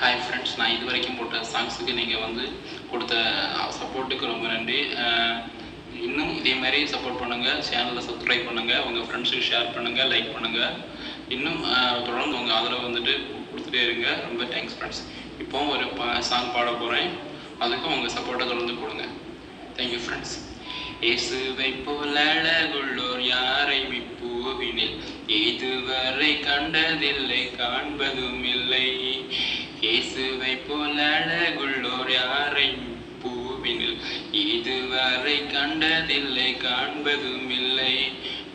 Hi friends, நான் இது வரைக்கும் போட்ட சாங்ஸுக்கு நீங்கள் கொடுத்த சப்போர்ட்டுக்கு ரொம்ப நன்றி. இன்னும் இதே மாதிரி சப்போர்ட் பண்ணுங்கள், சேனலை சப்ஸ்கிரைப் பண்ணுங்கள், உங்கள் ஃப்ரெண்ட்ஸுக்கு ஷேர் பண்ணுங்கள், லைக் பண்ணுங்கள். இன்னும் தொடர்ந்து உங்கள் ஆதரவு கொடுத்துட்டே இருங்க. ரொம்ப தேங்க்ஸ் ஃப்ரெண்ட்ஸ். இப்போ ஒரு சாங் பாட போகிறேன், அதுக்கும் உங்கள் சப்போர்ட்டை தொடர்ந்து கொடுங்க. Thank you friends. இயேசுவை போல் அழகுள்ளோர் யாரையும் இப்பூவினில் இதுவரை கண்டதில்லை, காண்பதும் இல்லை. இயேசுவை போல் அழகுள்ளோர் யாரையும் பூவினில் இதுவரை கண்டதில்லை, காண்பதும் இல்லை.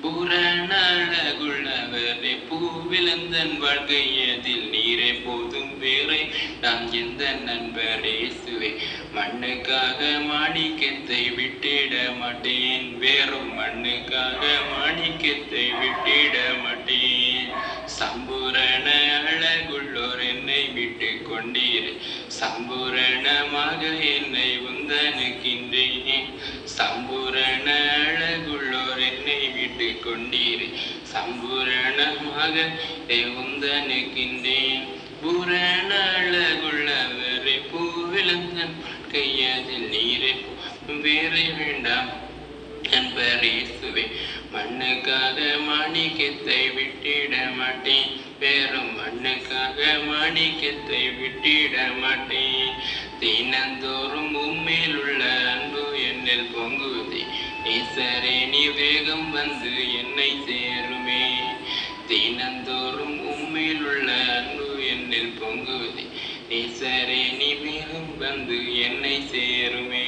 புறண அழகுள்ளவரே பூவிலந்தன் வாழ்க்கை அதில் நீரை போதும் வேறை நான் எந்த நண்பர் இயேசுவே. மண்ணுக்காக மாணிக்கத்தை விட்டிட மாட்டேன், வேறும் மண்ணுக்காக மாணிக்கத்தை விட்டிட மாட்டேன். சம்பூரண அழகுள்ளோர் என்னை விட்டு கொண்டீர், சம்பூரணமாக என்னை உந்தனுக்கின்றேன். சம்பூரண அழகுள்ளோர் என்னை விட்டு கொண்டீர், சம்பூரணமாக உந்தனுக்கின்றேன். பூரண அழகுள்ளவரை பூவிலந்தன் கையதில் நீரை வேறு வேண்டாம் நண்பர் இயேசுவே. மண்ணுக்காக மாணிக்கத்தை விட்டிட மாட்டேன், வேறும் மண்ணுக்காக மாணிக்கத்தை விட்டிட மாட்டேன். தினந்தோறும் உம்மேல் உள்ள அன்பு என்னில் பொங்குவதே, நேசரே நீ வேகம் வந்து என்னை சேருமே. தினந்தோறும் உம்மேல் உள்ள அன்பு என்னில் பொங்குவதே, நேசரே நீ வேகம் வந்து என்னை சேருமே.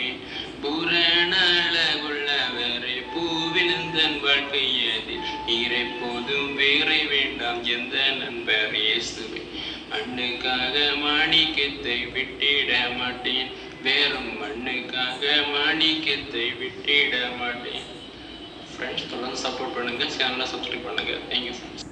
பூரண அழகுள்ளவரே பூவிலந்தன் வாழ்க்கையதில் நீரை போதும் வேறை வேண்டாம் எந்த நண்பர் இயேசுவே. மண்ணுக்காக மாணிக்கத்தை விட்டிட மாட்டேன், வேறும் மண்ணுக்காக மாணிக்கத்தை விட்டிட மாட்டேன். ஃப்ரெண்ட்ஸ், தொடர்ந்து சப்போர்ட் பண்ணுங்கள், சேனலை சப்ஸ்கிரைப் பண்ணுங்கள். Thank you friends.